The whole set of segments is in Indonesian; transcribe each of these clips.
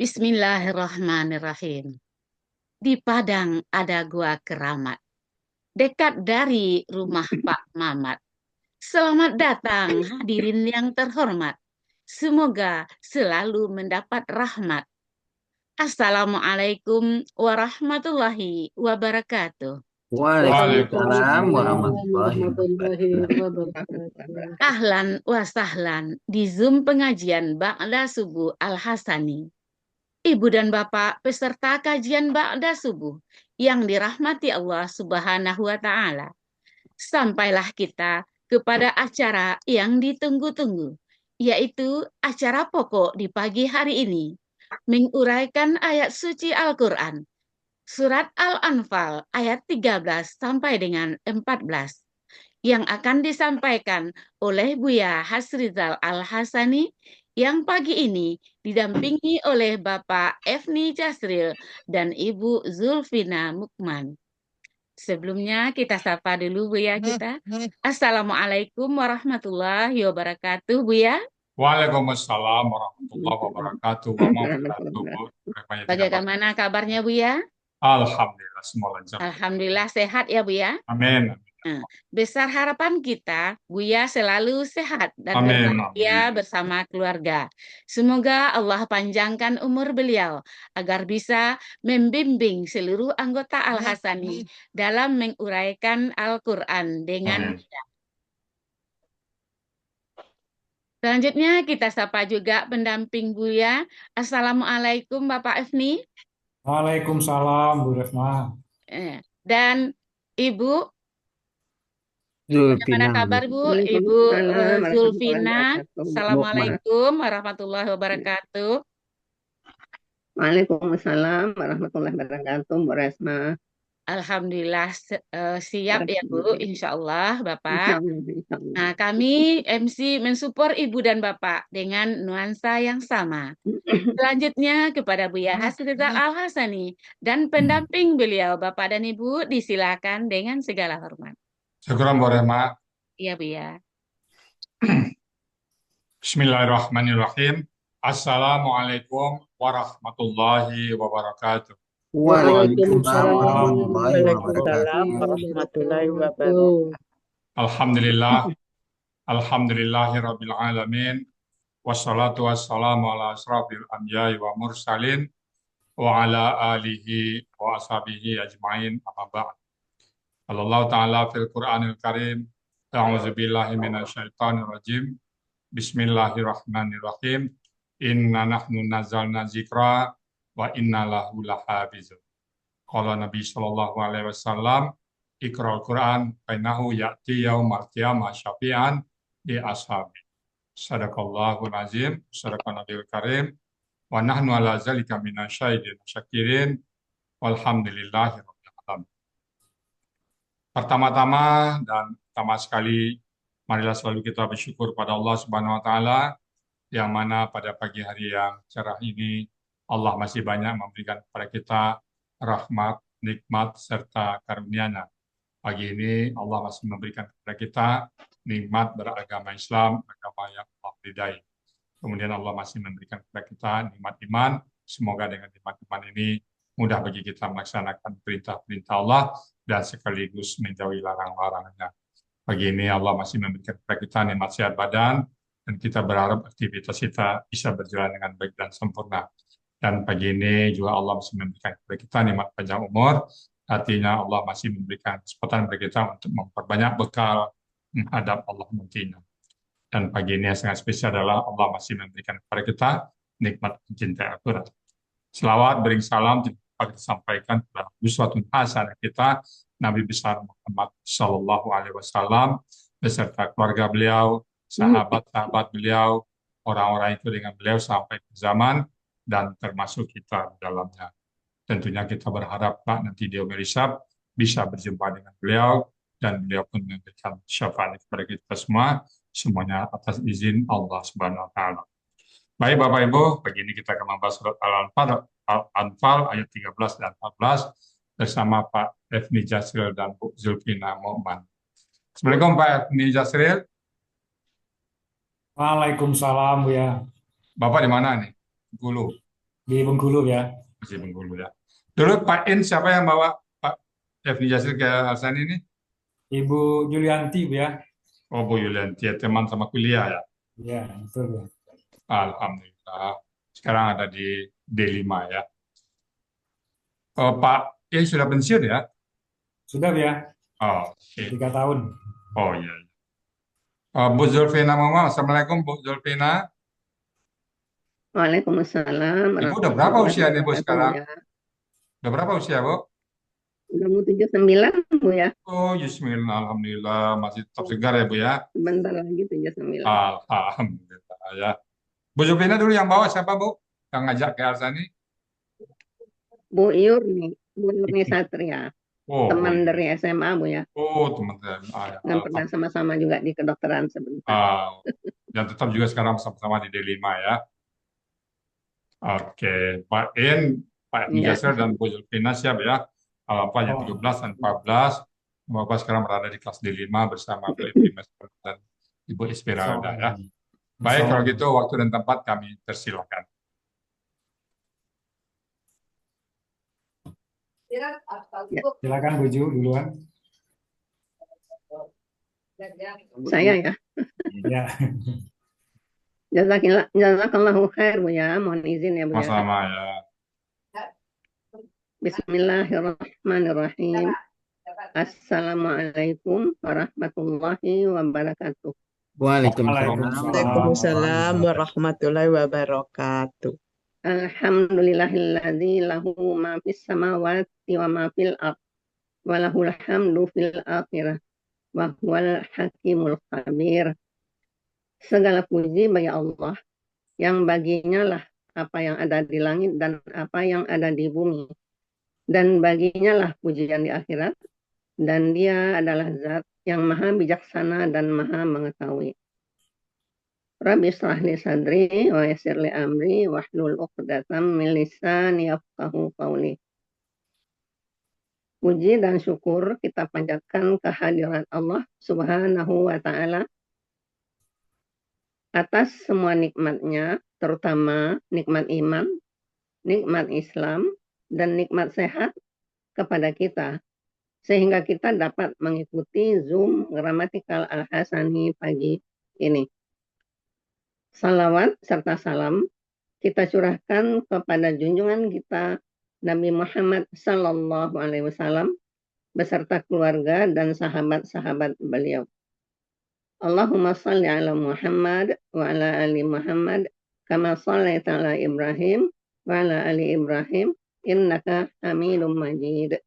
Bismillahirrahmanirrahim. Di Padang ada gua keramat, dekat dari rumah Pak Mamat. Selamat datang hadirin yang terhormat. Semoga selalu mendapat rahmat. Assalamualaikum warahmatullahi wabarakatuh. Waalaikumsalam Waalaikumsalam warahmatullahi warahmatullahi wabarakatuh. wabarakatuh. Ahlan wa sahlan di Zoom pengajian Ba'da Subuh Al-Hasani. Ibu dan Bapak peserta kajian Ba'da Subuh yang dirahmati Allah Subhanahu wa Ta'ala. Sampailah kita kepada acara yang ditunggu-tunggu, yaitu acara pokok di pagi hari ini, menguraikan ayat suci Al-Quran, surat Al-Anfal ayat 13 sampai dengan 14, yang akan disampaikan oleh Buya Hasrizal Al-Hasani yang pagi ini didampingi oleh Bapak Efni Jasril dan Ibu Zulfina Mukman. Sebelumnya kita sapa dulu Buya kita. Assalamualaikum warahmatullahi wabarakatuh Buya. Waalaikumsalam warahmatullahi wabarakatuh. Wa wabarakatuh, Bu. Rupanya tidak apa. Bagaimana kabarnya Buya? Alhamdulillah, semua lancar. Alhamdulillah sehat ya Buya. Amin. Besar harapan kita, Buya selalu sehat dan Amin. berbahagia bersama keluarga. Semoga Allah panjangkan umur beliau agar bisa membimbing seluruh anggota Al-Hasani dalam menguraikan Al-Quran dengan Amin. Selanjutnya kita sapa juga pendamping Buya. Assalamualaikum Bapak Efni. Waalaikumsalam Bu Retma. Dan Ibu, bagaimana Zulfina. kabar Bu? Ibu Zulfina. Assalamualaikum warahmatullahi wabarakatuh. Waalaikumsalam warahmatullahi wabarakatuh, Bu Resma. Alhamdulillah siap ya Bu, insya Allah Bapak. Insyaallah. Nah, kami MC mensupport Ibu dan Bapak dengan nuansa yang sama. Selanjutnya kepada Buya Hasrizal Al-Hasani dan pendamping beliau Bapak dan Ibu disilakan dengan segala hormat. Syukuran Bu Rema. Iya Buya. Bismillahirrahmanirrahim. Assalamualaikum warahmatullahi wabarakatuh. Waalaikumsalam warahmatullahi Waalaikumsalam wabarakatuh. warahmatullahi wabarakatuh. Alhamdulillah. Alhamdulillahirabbil alamin. Wassalatu wassalamu ala asrafil anbiya'i wa mursalin wa ala alihi wa ashabihi ajmain amma ba'd. Allah Ta'ala fil Qur'anil Karim. A'udzu billahi minasyaitonir rajim. Bismillahirrahmanirrahim. Inna nahnu nazzalna dzikra wa inna lahu lahafizun. Qala Nabi sallallahu alaihi wasallam, Iqra'ul Qur'an fa innahu ya'ti yaumal qiyamah syafi'an li ashabi. Sadaqallahul azim, sadaqan nabiyul karim, wa nahnu ala zalika minasyahidin syakirin, walhamdulillahi rabbil alamin. Pertama-tama dan pertama sekali, marilah selalu kita bersyukur pada Allah Subhanahu wa Ta'ala, yang mana pada pagi hari yang cerah ini Allah masih banyak memberikan kepada kita rahmat, nikmat, serta karunia-Nya. Pagi ini Allah masih memberikan kepada kita nikmat beragama Islam, agama yang Allah ridai. Kemudian Allah masih memberikan kepada kita nikmat iman. Semoga dengan nikmat iman ini mudah bagi kita melaksanakan perintah-perintah Allah dan sekaligus menjauhi larang-larangannya. Pagi ini Allah masih memberikan kepada kita nikmat sehat badan, dan kita berharap aktivitas kita bisa berjalan dengan baik dan sempurna. Dan pagi ini juga Allah masih memberikan kepada kita nikmat panjang umur, artinya Allah masih memberikan kesempatan bagi kita untuk memperbanyak bekal menghadap Allah nantinya. Dan pagi ini yang sangat spesial adalah Allah masih memberikan kepada kita nikmat mencintai Al-Quran. Selawat bering salam kita sampaikan kepada uswatun hasanah kita, Nabi besar Muhammad Sallallahu Alaihi Wasallam beserta keluarga beliau, sahabat-sahabat beliau, orang-orang itu dengan beliau sampai ke zaman dan termasuk kita di dalamnya. Tentunya kita berharap Pak nanti di yaumil hisab bisa berjumpa dengan beliau dan beliau pun memberikan syafaat kepada kita semua, semuanya atas izin Allah Subhanahu wa Ta'ala. Baik Bapak Ibu, pagi ini kita akan membahas surat Al-Anfal ayat 13 dan 14 bersama Pak Efni Jasril dan Bu Zulfina Mukman. Assalamualaikum Pak Efni Jasril. Waalaikumsalam Bu ya. Bapak di mana nih? Gulu. di Bengkulu ya. Masih Bengkulu ya. Dulu Pak In siapa yang bawa Pak Efni Jasir ke Alsan ini? Ibu Julianti Bu ya. Oh, Bu Yulianti, ya, teman sama kuliah ya. Ya, betul Bu. Alhamdulillah. Sekarang ada di D5 ya. Oh, Pak In sudah pensiun ya? Sudah Bu ya, Oh, oke. 3 tahun. Oh iya. Bu Zulfina Mama, Assalamualaikum Bu Zulfina. Waalaikumsalam Ibu udah berapa warahmatullahi usianya Bu wabarakatuh, Bu sekarang? ya. Udah berapa usia Bu? Udah mau 79, Bu ya. Oh, Bismillah, Alhamdulillah. Masih tetap segar ya Bu ya? Sebentar lagi 79. Alhamdulillah ya. Bu Zulfina dulu yang bawa siapa Bu? Yang ngajak ke Arsani? Bu Yurni Satria, Oh, Bu teman Yuli. dari SMA, Bu ya. Oh, teman-teman. Ya. Dan pernah sama-sama juga di kedokteran sebentar. Dan tetap juga sekarang sama-sama di D5 ya. Oke, Pak In, Pak Ya, Jasir dan Bu Zulfina siap ya. Pak yang Oh, 17 dan 14. Bapak sekarang berada di kelas D5 bersama Bu Ibu dan Ibu insya Esmeralda ya. Allah. Baik, Insya kalau Allah. gitu waktu dan tempat kami persilakan. ya. Silakan Bu Ju duluan. Saya ya. Ya, Jazakallahu khair, Bu ya. Mohon izin ya, Bu ya. Sama-sama ya. Bismillahirrahmanirrahim. Assalamualaikum warahmatullahi wabarakatuh. Waalaikumsalam warahmatullahi wabarakatuh. Alhamdulillahilladzi lahu ma fis samawati wa ma fil ardh wa lahul hamdu fil akhirah wa huwal hakimul khabir. Segala puji bagi Allah yang baginya lah apa yang ada di langit dan apa yang ada di bumi. Dan baginya lah pujian di akhirat, dan dia adalah zat yang maha bijaksana dan maha mengetahui. Rabbi shrah li sadri wa yassir li amri wahlul 'uqdatam min lisani yafqahu qawli. Puji dan syukur kita panjatkan kehadirat Allah Subhanahu wa taala atas semua nikmatnya, terutama nikmat iman, nikmat Islam, dan nikmat sehat kepada kita, sehingga kita dapat mengikuti Zoom Gramatikal Al-Hasani pagi ini. Salawat serta salam kita curahkan kepada junjungan kita Nabi Muhammad Sallallahu Alaihi Wasallam beserta keluarga dan sahabat-sahabat beliau. Allahumma salli ala Muhammad wa ala ali Muhammad kama sallaita ala Ibrahim wa ala ali Ibrahim innaka Hamidum Majid.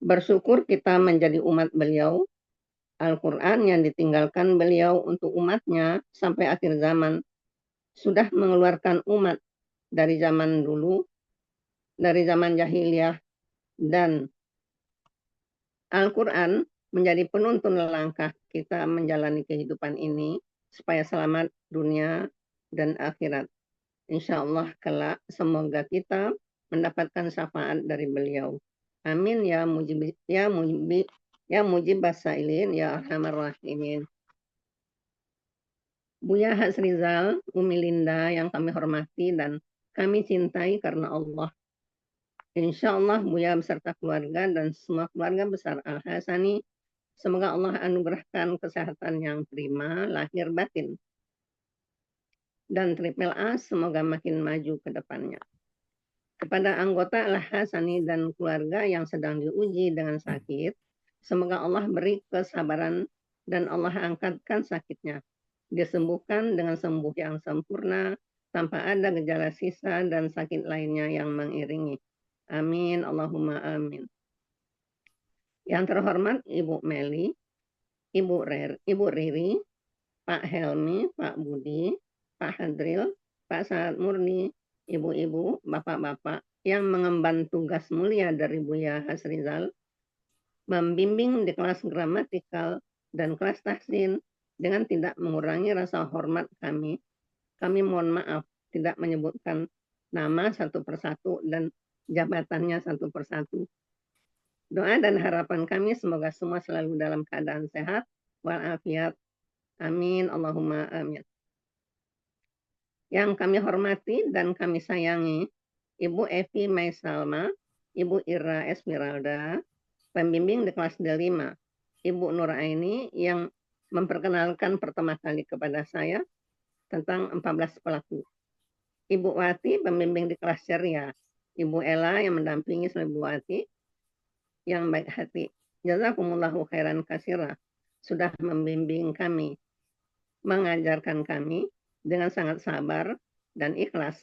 Bersyukur kita menjadi umat beliau. Al-Quran yang ditinggalkan beliau untuk umatnya sampai akhir zaman sudah mengeluarkan umat dari zaman dulu, dari zaman jahiliyah, dan Al-Quran menjadi penuntun langkah kita menjalani kehidupan ini supaya selamat dunia dan akhirat. Insya Allah kelak semoga kita mendapatkan syafaat dari beliau. Amin ya mujib basailin ya arhamar rahimin. Buya Hasrizal, Umi Linda yang kami hormati dan kami cintai karena Allah. Insya Allah Buya beserta keluarga dan semua keluarga besar Al-Hasani, semoga Allah anugerahkan kesehatan yang prima, lahir batin. Dan Triple A semoga makin maju ke depannya. Kepada anggota Al-Hasani dan keluarga yang sedang diuji dengan sakit, semoga Allah beri kesabaran dan Allah angkatkan sakitnya. Disembuhkan dengan sembuh yang sempurna, tanpa ada gejala sisa dan sakit lainnya yang mengiringi. Amin, Allahumma amin. Yang terhormat Ibu Meli, Ibu Riri, Pak Helmi, Pak Budi, Pak Hadril, Pak Saad Murni, Ibu-ibu, bapak-bapak yang mengemban tugas mulia dari Buya Hasrizal, membimbing di kelas gramatikal dan kelas tahsin dengan tidak mengurangi rasa hormat kami. Kami mohon maaf tidak menyebutkan nama satu persatu dan jabatannya satu persatu. Doa dan harapan kami semoga semua selalu dalam keadaan sehat walafiat. Amin, Allahumma amin. Yang kami hormati dan kami sayangi, Ibu Evi Maisalma, Ibu Ira Esmeralda, pembimbing di kelas D5, Ibu Nuraini yang memperkenalkan pertama kali kepada saya tentang 14 pelaku. Ibu Wati, pembimbing di kelas ceria. Ibu Ella yang mendampingi Ibu Wati yang baik hati. Jazakumullahu khairan katsira sudah membimbing kami, mengajarkan kami dengan sangat sabar dan ikhlas.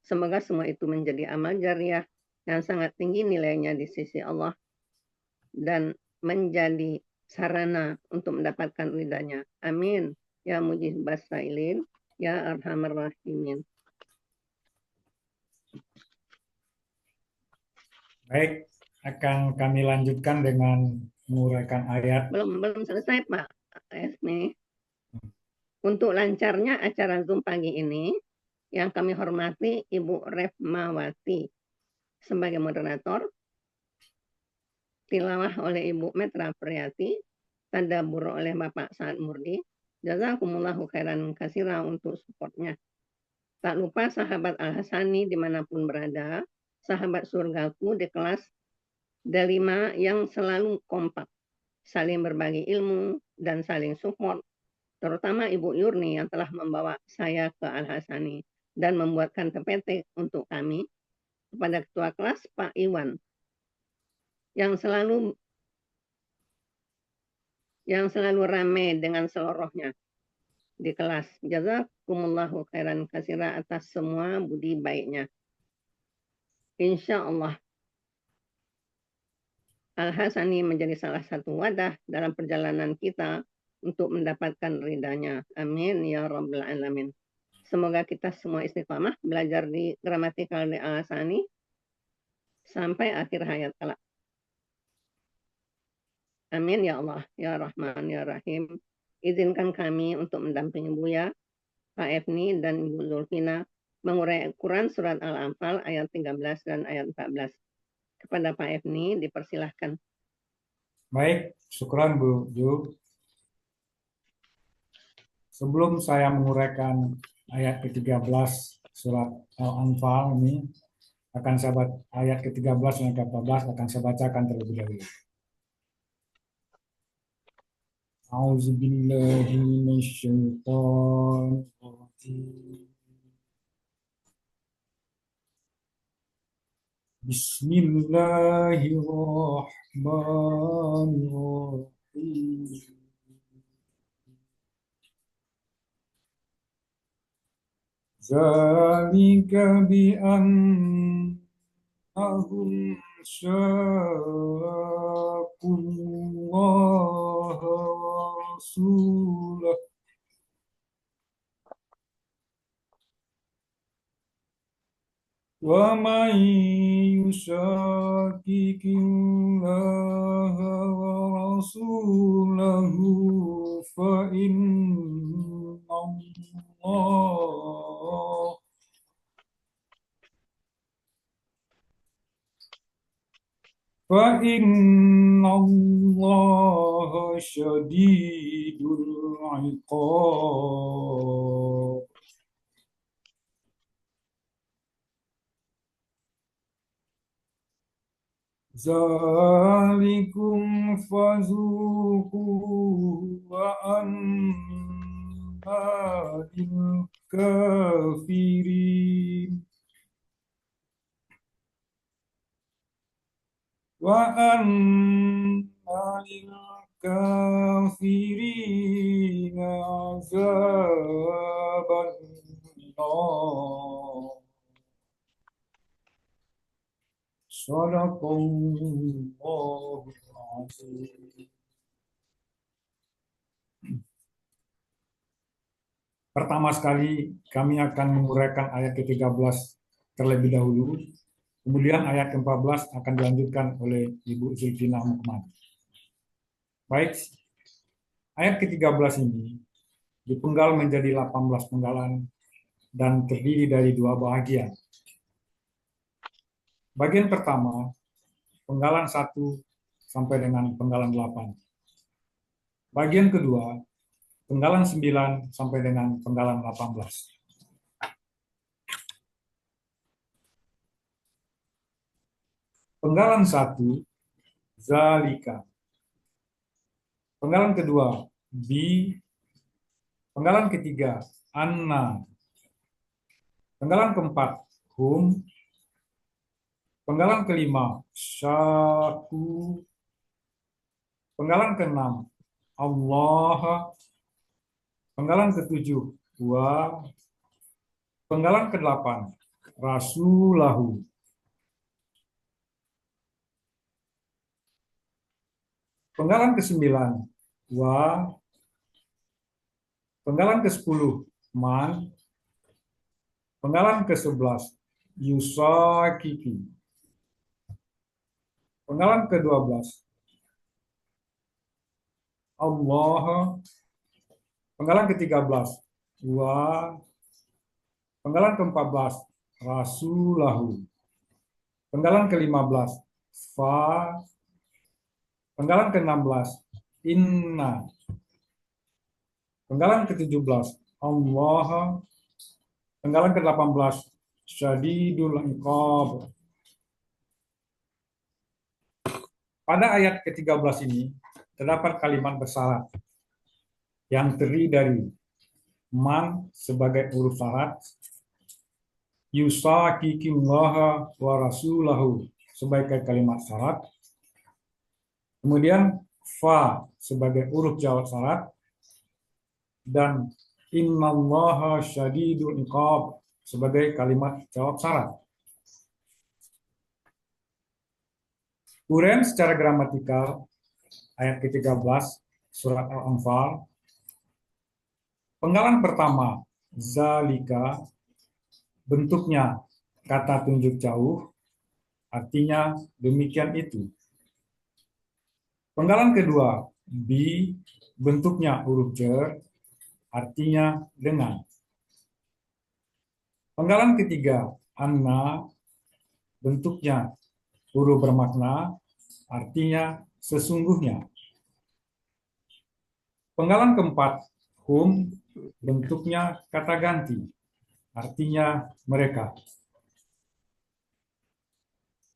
Semoga semua itu menjadi amal jariah yang sangat tinggi nilainya di sisi Allah dan menjadi sarana untuk mendapatkan ridhanya. Amin. Ya mujibas sailin, ya arhamar rahimin. Baik, akan kami lanjutkan dengan menguraikan ayat. Belum selesai Pak Esmi. Untuk lancarnya acara Zoom pagi ini, yang kami hormati Ibu Refmawati sebagai moderator, tilawah oleh Ibu Metra Priyati, tadabbur oleh Bapak Saad Murdi. Jazakumullahu khairan katsira untuk supportnya. Tak lupa sahabat Al-Hasani dimanapun berada, sahabat surgaku di kelas D5 yang selalu kompak, saling berbagi ilmu dan saling support, terutama Ibu Yurni yang telah membawa saya ke Al-Hasani dan membuatkan PPT untuk kami, kepada Ketua Kelas Pak Iwan yang selalu ramai dengan seluruhnya di kelas. Jazakumullahu khairan katsira atas semua budi baiknya. Insya Allah Al-Hasani menjadi salah satu wadah dalam perjalanan kita untuk mendapatkan ridhanya. Amin ya rabbal alamin. Semoga kita semua istiqamah belajar di gramatikal di Al-Hasani sampai akhir hayat kelak. Amin ya Allah, ya Rahman, ya Rahim. Izinkan kami untuk mendampingi Buya, Pak Efni, dan Ibu Zulfina mengurai Quran Surat Al-Anfal ayat 13 dan ayat 14. Kepada Pak Efni dipersilahkan. Baik, syukran Bu Ju. Sebelum saya menguraikan ayat ke-13 surat Al-Anfal ini, ayat ke-13 dan ke-14 akan saya bacakan terlebih dahulu. A'udzubillahi minasyaitonir rajim. Bismillahirrahmanirrahim. Zalika bi'annahum syaqullaha wa rasulah wa man yushaqiqillaha wa rasulahu fa inna Allah syadidul iqab. Zalikum fazuku wa anna lil kafirin wa anna lil kafirin azaban nar. Shadaqallahul azim. Pertama sekali kami akan menguraikan ayat ke-13 terlebih dahulu. Kemudian ayat ke-14 akan dilanjutkan oleh Ibu Zulfina Mukman. Baik, ayat ke-13 ini dipenggal menjadi 18 penggalan dan terdiri dari dua bagian. Bagian pertama, penggalan 1 sampai dengan penggalan 8. Bagian kedua, penggalan 9 sampai dengan penggalan 18. Penggalan 1, zalika. Penggalan kedua, bi. Penggalan ketiga, anna. Penggalan keempat, hum. Penggalan kelima, syaku. Penggalan keenam, Allah. Penggalan ketujuh, wa. Penggalan kedelapan, rasulahu. Penggalan ke-9, wa. Penggalan ke-10, man. Penggalan ke-11, yusakiki. Penggalan ke-12, Allah. Penggalan ke-13, wa. Penggalan ke-14, rasulahu. Penggalan ke-15, fa. Penggalan ke-16, inna. Penggalan ke-17, Allah. Penggalan ke-18, syadidul iqab. Pada ayat ke-13 ini terdapat kalimat bersyarat yang terdiri dari man sebagai huruf syarat, yusakikillaha wa rasulahu sebagai kalimat syarat, kemudian fa sebagai huruf jawab syarat, dan innallaha syadidul iqab sebagai kalimat jawab syarat. Uraian secara gramatikal ayat ke-13 surat Al-Anfal. Penggalan pertama, zalika, bentuknya kata tunjuk jauh, artinya demikian itu. Penggalan kedua, bi, bentuknya huruf jar, artinya dengan. Penggalan ketiga, anna, bentuknya huruf bermakna, artinya sesungguhnya. Penggalan keempat, hum, bentuknya kata ganti, artinya mereka.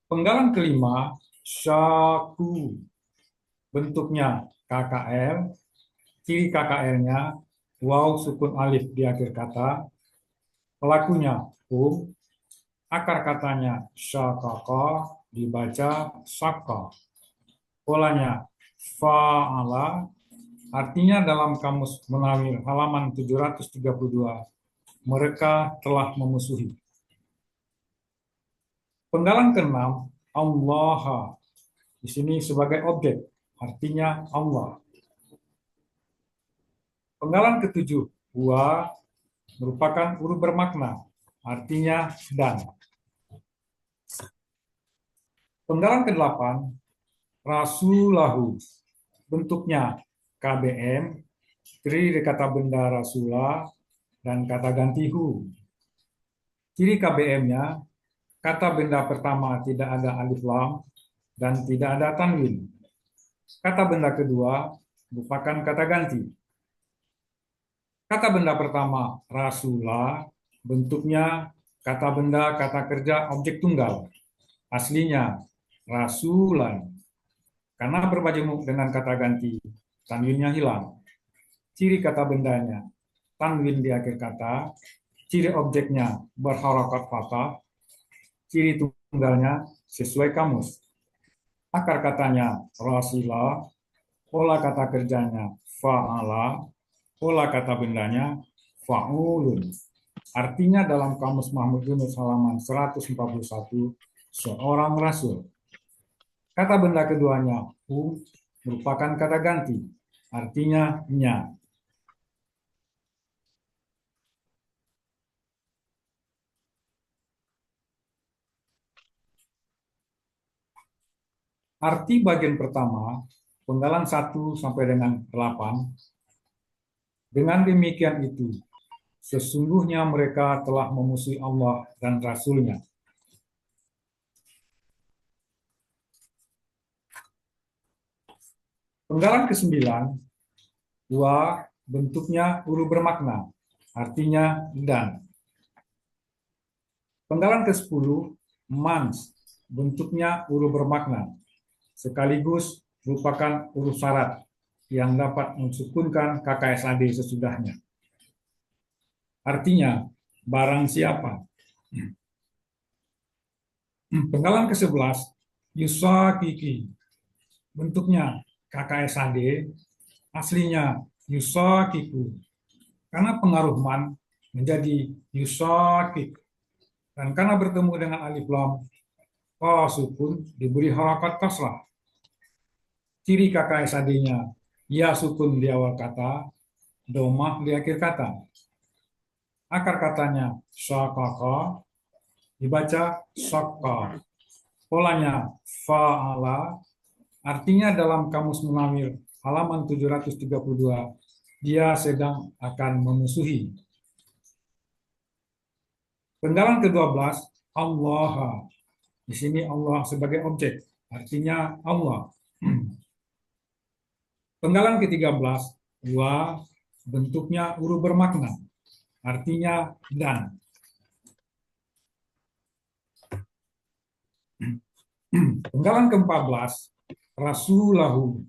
Penggalan kelima, syaku, bentuknya KKL, ciri KKL-nya waw sukun alif di akhir kata, pelakunya hum, akar katanya syakaka, dibaca syaka, polanya fa'ala, artinya dalam kamus Munawir halaman 732, mereka telah memusuhi. Penggalan keenam, Allah, di sini sebagai objek, artinya Allah. Penggalan ketujuh, wa, merupakan huruf bermakna, artinya dan. Penggalan ke-8, rasulahu, bentuknya KBM, terdiri dari kata benda rasulah dan kata ganti hu. Ciri KBM-nya, kata benda pertama tidak ada alif lam dan tidak ada tanwin. Kata benda kedua merupakan kata ganti. Kata benda pertama rasulah, bentuknya kata benda kata kerja objek tunggal. Aslinya rasulan. Karena bermajemuk dengan kata ganti, tanwinnya hilang. Ciri kata bendanya, tanwin di akhir kata. Ciri objeknya berharakat fathah. Ciri tunggalnya sesuai kamus. Akar katanya rasulah, pola kata kerjanya fa'ala, pola kata bendanya fa'ulun. Artinya dalam kamus Mahmud Yunus halaman 141, seorang rasul. Kata benda keduanya hu, merupakan kata ganti, artinya nya. Arti bagian pertama, penggalan 1 sampai dengan 8. Dengan demikian itu, sesungguhnya mereka telah memusuhi Allah dan Rasul-Nya. Penggalan ke-9, wa, bentuknya huruf bermakna, artinya dan. Penggalan ke-10, man, bentuknya huruf bermakna, sekaligus merupakan huruf syarat yang dapat mensukunkan KKSAD sesudahnya. Artinya, barang siapa. Penggalan ke-11, yusakiki. Bentuknya KKSAD, aslinya yusakiku. Karena pengaruh man menjadi yusakik. Dan karena bertemu dengan alif lam, fa sukun diberi harakat kasrah. Ciri KKSAD-nya, ya sukun di awal kata, domah di akhir kata. Akar katanya syakaka, dibaca syakka. Polanya fa'ala, artinya dalam Kamus Munawir halaman 732, dia sedang akan memusuhi. Penggalan ke-12, Allah. Di sini Allah sebagai objek, artinya Allah. Penggalan ke-13, wa, bentuknya huruf bermakna, artinya dan. Penggalan ke-14, rasulahu,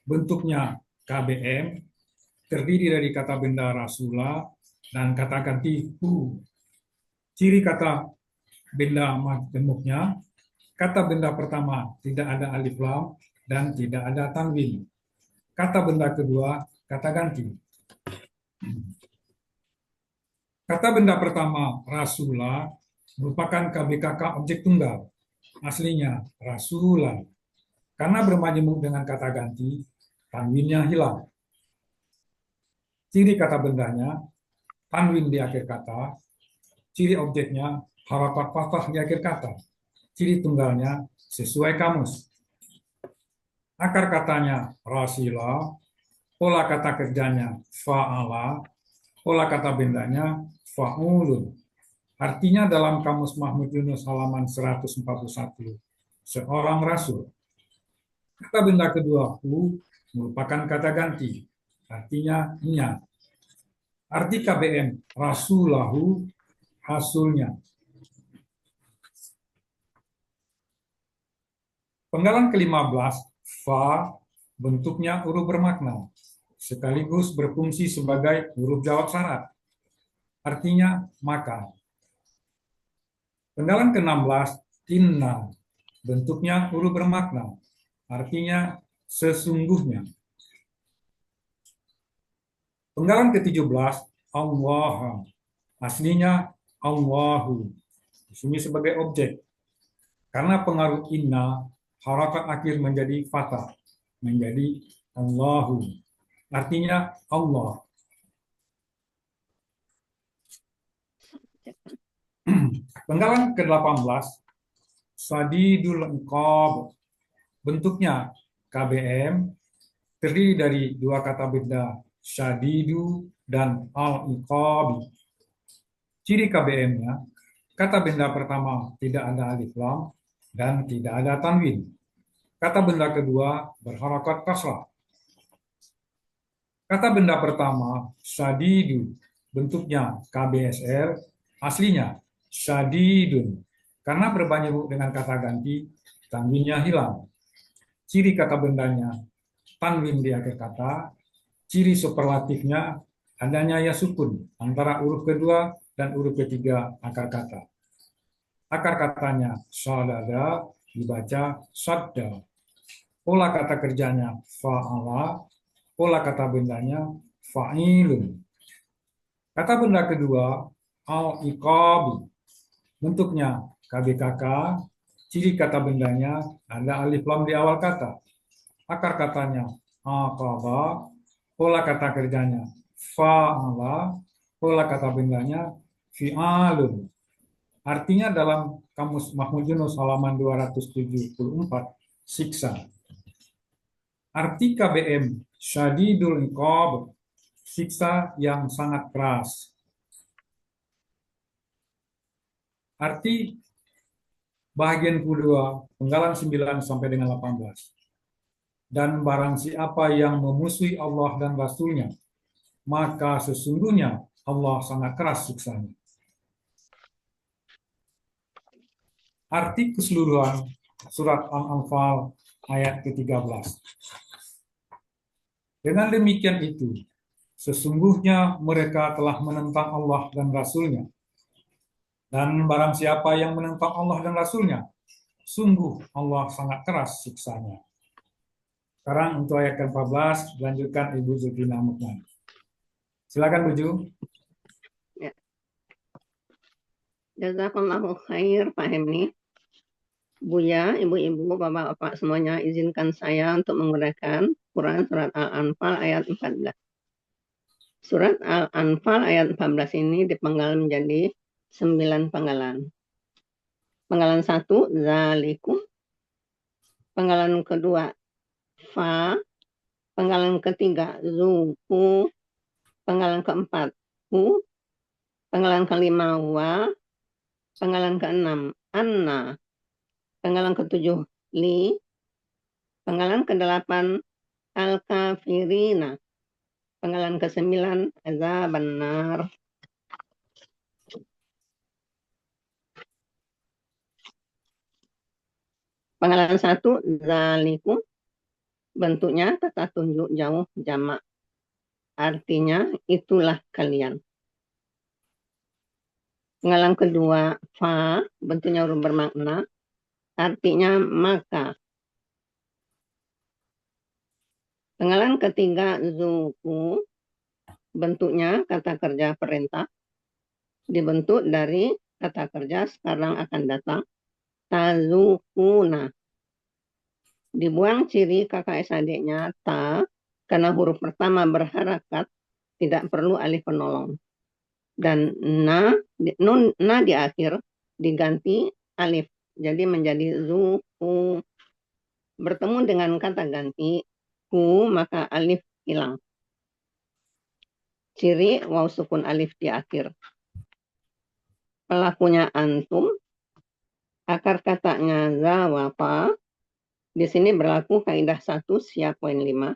bentuknya KBM, terdiri dari kata benda rasula dan kata ganti hu. Ciri kata benda majemuknya, kata benda pertama tidak ada alif lam dan tidak ada tanwin. Kata benda kedua, kata ganti. Kata benda pertama, rasula, merupakan KBKK objek tunggal. Aslinya rasulah. Karena bermajemuk dengan kata ganti, tanwinnya hilang. Ciri kata bendanya, tanwin di akhir kata. Ciri objeknya, harakat fathah di akhir kata. Ciri tunggalnya, sesuai kamus. Akar katanya, rasila. Pola kata kerjanya, fa'ala. Pola kata bendanya, fa'ulun. Artinya dalam Kamus Mahmud Yunus halaman 141, seorang rasul. Kata benda kedua, hu, merupakan kata ganti. Artinya, nya. Arti KBM, rasulahu, hasulnya. Penggalan ke-15, fa, bentuknya huruf bermakna, sekaligus berfungsi sebagai huruf jawab syarat. Artinya, maka. Penggalan ke-16, inna, bentuknya huruf bermakna, artinya sesungguhnya. Penggalan ke-17, Allah, aslinya Allahu, di sini sebagai objek. Karena pengaruh inna, harakat akhir menjadi fathah, menjadi Allahu, artinya Allah. Penggalan ke-18, sadidul iqab, bentuknya KBM, terdiri dari dua kata benda, sadidu dan al-iqabi. Ciri KBM-nya, kata benda pertama tidak ada alif lam dan tidak ada tanwin. Kata benda kedua berharakat kasrah. Kata benda pertama, sadidu, bentuknya KBSR, aslinya sadidun. Karena berbanyak dengan kata ganti, tanwinnya hilang. Ciri kata bendanya, tanwin di akhir kata. Ciri superlatifnya, adanya ya sukun antara huruf kedua dan huruf ketiga akar kata. Akar katanya sadada, dibaca sadda. Pola kata kerjanya fa'ala. Pola kata bendanya fa'ilun. Kata benda kedua, al-iqabi. Bentuknya KBKK, ciri kata bendanya ada alif lam di awal kata. Akar katanya aqaba, pola kata kerjanya fa'ala, pola kata bendanya fi'alun. Artinya dalam Kamus Mahmud Yunus halaman 274, siksa. Arti KBM, syadidul iqab, siksa yang sangat keras. Arti bagian kedua, penggalan 9 sampai dengan 18. Dan barang siapa yang memusuhi Allah dan Rasulnya, maka sesungguhnya Allah sangat keras siksanya. arti keseluruhan surat Al-Anfal ayat ke-13. Dengan demikian itu, sesungguhnya mereka telah menentang Allah dan Rasul-Nya. Dan barang siapa yang menentang Allah dan Rasul-Nya, sungguh Allah sangat keras siksanya. Sekarang untuk ayat ke-14, dilanjutkan Ibu Zulkifli Mukman. Silakan Bu Ju. Ya. Jazakallahu khair Pak Hemni. Buya, ibu-ibu, bapak-bapak semuanya, izinkan saya untuk menggunakan Quran surat Al-Anfal ayat 14. Surat Al-Anfal ayat 14 ini dipenggal menjadi 9 penggalan. Penggalan 1, zalikum. Penggalan kedua, fa. Penggalan ketiga, zuku. Penggalan keempat, hu. Penggalan kelima, wa. Penggalan keenam, anna. Penggalan ketujuh, li. Penggalan kedelapan, al-kafirina. Penggalan ke-9, azabannar. Penggalan 1, zalikum. Bentuknya kata tunjuk jauh jamak. Artinya itulah kalian. Penggalan kedua, fa. Bentuknya huruf bermakna. Artinya maka. Penggalan ketiga, zuku. Bentuknya kata kerja perintah. Dibentuk dari kata kerja sekarang akan datang. Tazukuna. Dibuang ciri KKSAD-nya ta, karena huruf pertama berharakat, tidak perlu alif penolong. Dan na di akhir diganti alif. Jadi menjadi zuku. Bertemu dengan kata ganti ku, maka alif hilang. Ciri waw sukun alif di akhir. Pelakunya antum. Akar katanya zawapa. Di sini berlaku kaidah 1 siap poin 5.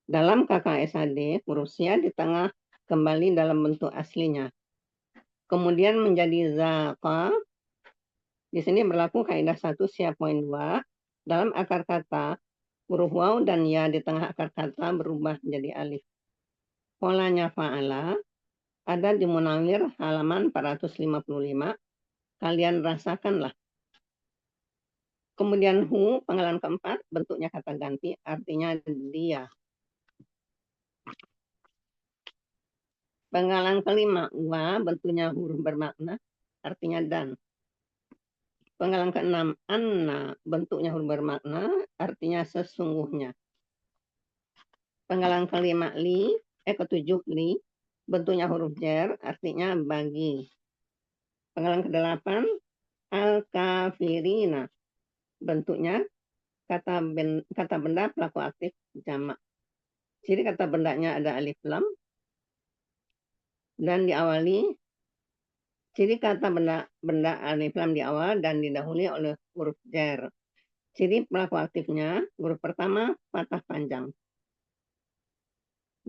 Dalam KKSAD, huruf sia di tengah kembali dalam bentuk aslinya. Kemudian menjadi zaqa. Di sini berlaku kaidah 1 siap poin 2. Dalam akar kata, huruf waw dan ya di tengah akar kata berubah menjadi alif. Polanya fa'ala ada di Munawir halaman 455. Kalian rasakanlah. Kemudian hu, penggalan keempat, bentuknya kata ganti, artinya dia. Penggalan kelima, wa, bentuknya huruf bermakna, artinya dan. Penggalan keenam, anna, bentuknya huruf bermakna, artinya sesungguhnya. Penggalan kelima, ketujuh, li, bentuknya huruf jar, artinya bagi. Penggalan kedelapan, al-kafirina, bentuknya kata benda pelaku aktif jamak. Jadi kata bendanya ada alif lam dan diawali. Ciri kata benda alif lam di awal dan didahului oleh huruf jar. Ciri pelaku aktifnya huruf pertama patah panjang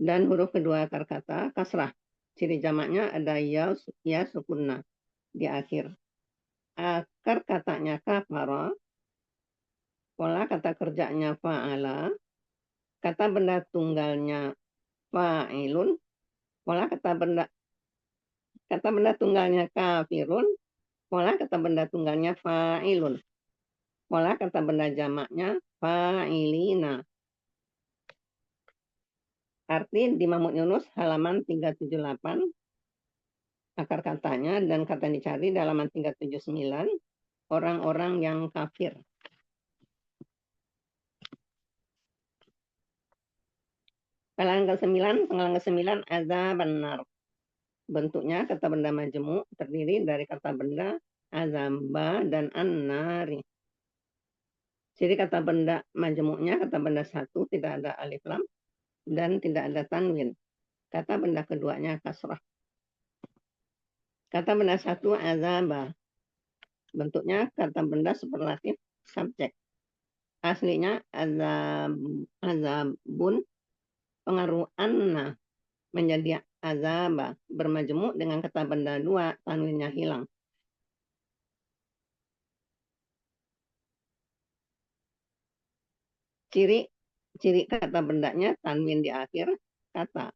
dan huruf kedua akar kata kasrah. Ciri jamaknya ada ya sukunna di akhir. Akar katanya kafara. Pola kata kerjanya fa'ala. Kata benda tunggalnya fa'ilun. Pola kata benda tunggalnya kafirun. Pola kata benda tunggalnya fa'ilun. Pola kata benda jamaknya fa'ilina. Arti di Mahmud Yunus halaman 378. Akar katanya dan kata dicari di halaman 379. Orang-orang yang kafir. Penggalan ke-9 azabannar. Bentuknya kata benda majemuk terdiri dari kata benda azamba dan annari. Jadi kata benda majemuknya kata benda satu tidak ada alif lam dan tidak ada tanwin. Kata benda keduanya kasrah. Kata benda satu azaba. Bentuknya kata benda superlatif subjek. Aslinya azabun. Pengaruh anna menjadi azaba bermajemuk dengan kata benda dua, tanwinnya hilang. Ciri kata bendanya tanwin di akhir kata.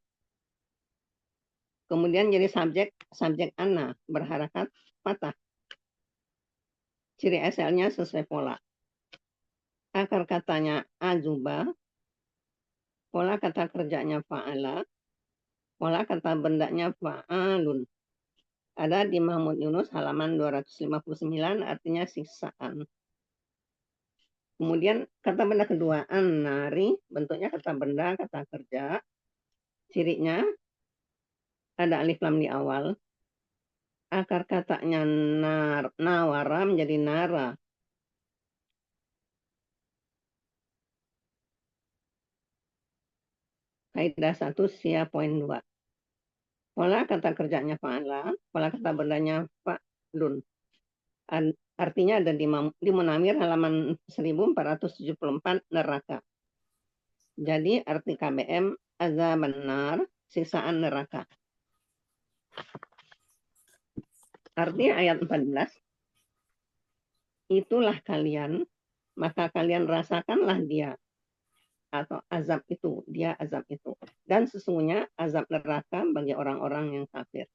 Kemudian jadi subjek ana berharakat patah. Ciri SL-nya sesuai pola. Akar katanya azuba, pola kata kerjanya fa'ala, pola kata bendanya fa'alun. Ada di Mahmud Yunus halaman 259, artinya siksaan. Kemudian kata benda kedua, an-nari, bentuknya kata benda, kata kerja. Cirinya ada alif lam di awal. Akar katanya nawara menjadi nara. Kaidah 1 sia poin 2. Pola kata kerjanya fa'ala, pola kata bendanya fa'lun. Artinya ada di Munamir halaman 1474 neraka. Jadi arti KBM azab benar, siksaan neraka. Arti ayat 14. Itulah kalian, maka kalian rasakanlah dia. Atau azab itu, dia azab itu. Dan sesungguhnya azab neraka bagi orang-orang yang kafir.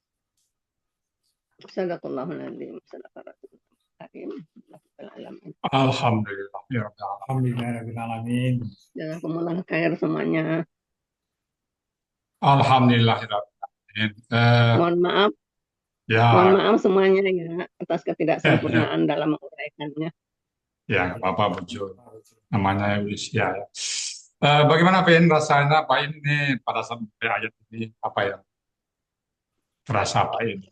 Sadaqallahul adzim. Sadaqallahul karim. Alhamdulillah. Ya Rabbil alamin. Alhamdulillahirrahmanirrahim. Jazakumullah khair semuanya. Alhamdulillah. Ya Rabbil alamin. Mohon maaf Ya, semuanya ya atas ketidaksempurnaan dalam menguraikannya. ya, Bapak Bujo. Namanya usia ya. Bagaimana Pak rasanya Pak ini pada saat ayat ini apa ya? Terasa Pak ini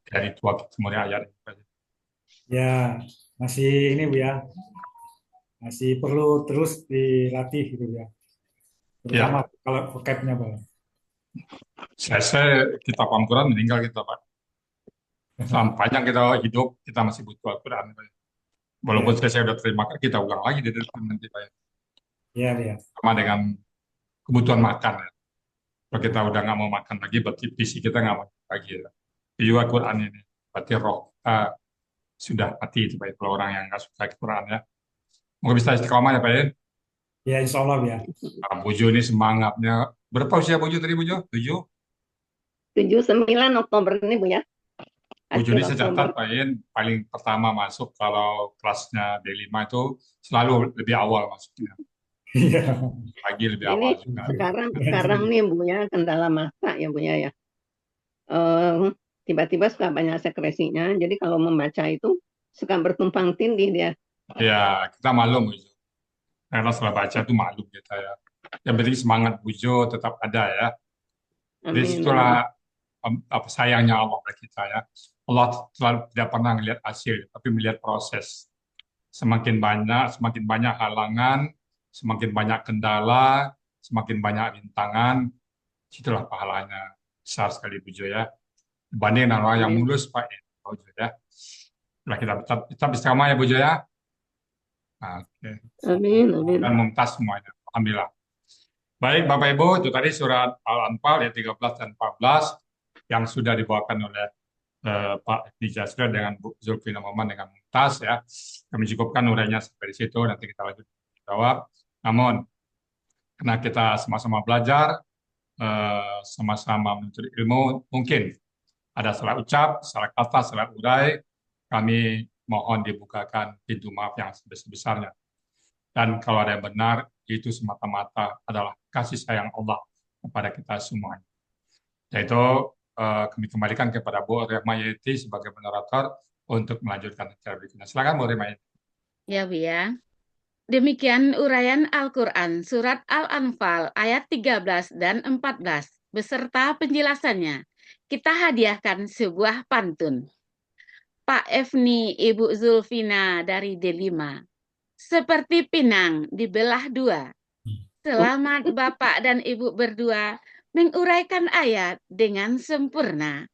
dari tua kemudian ayat ini. Ya, masih ini Bu ya, masih perlu terus dilatih gitu ya. Terutama Ya, kalau vocabnya Pak. saya kitab Al-Quran meninggal kita Pak. Selama panjang kita hidup kita masih butuh Al-Quran. Pak. Walaupun Ya, saya sudah terima kita ulang lagi di depan nanti Pak. ya, ya. Sama dengan kebutuhan makan ya. Kalau kita udah nggak mau makan lagi, berarti visi kita nggak mau lagi ya. Di Al-Quran ini, berarti roh kita sudah mati itu Pak. Kalau orang yang nggak suka Al-Quran ya. Mungkin bisa istiqomah ya Pak ya. Ya, insya Allah ya. Nah, Bujo ini semangatnya. Berapa usia Bujo tadi Bujo? 7? 79 Oktober ini Bu ya. Bujo Akhir ini saya Oktober. catat Pak Yen, paling pertama masuk kalau kelasnya D5 itu selalu lebih awal masuknya. Iya. Pagi lebih Ini awal juga. sekarang nih Bu ya, kendala mata ya Bu ya. Tiba-tiba suka banyak sekresinya. Jadi kalau membaca itu suka bertumpang tindih dia. Ya, kita maklum Bujo. Karena setelah baca itu maklum kita ya. Yang penting semangat Bujo tetap ada ya. Jadi Amin. situlah apa sayangnya Allah pada kita ya. Allah selalu tidak pernah melihat hasil, tapi melihat proses. Semakin banyak halangan, semakin banyak kendala, semakin banyak rintangan, situlah pahalanya besar sekali Bujo ya. Dibanding dengan orang yang Amin. mulus Pak Bujo ya. Nah, kita tetap istiqamah ya Bujo ya. Nah, oke. Amin. Amin. Dan mumtaz semuanya. Alhamdulillah. Baik Bapak Ibu, itu tadi surat Al-Anfal ayat 13 dan 14 yang sudah dibawakan oleh Pak Ibnu Jasra dengan Bu Zulfina Muhammad dengan Mumtaz ya. Kami cukupkan urainya sampai di situ, nanti kita lanjut jawab. Namun, karena kita sama-sama belajar, sama-sama menuntut ilmu, mungkin ada salah ucap, salah kata, salah urai, kami mohon dibukakan pintu maaf yang sebesar-besarnya. Dan kalau ada yang benar, itu semata-mata adalah kasih sayang Allah kepada kita semuanya. Yaitu kami kembalikan kepada Bu Rehmayeti sebagai moderator untuk melanjutkan acara berikutnya. Silakan Bu Rehmayeti. Ya Bu ya. Demikian uraian Al-Quran Surat Al-Anfal ayat 13 dan 14 beserta penjelasannya. Kita hadiahkan sebuah pantun. Pak Efni, Ibu Zulfina dari D5. Seperti pinang dibelah dua. Selamat Bapak dan Ibu berdua menguraikan ayat dengan sempurna.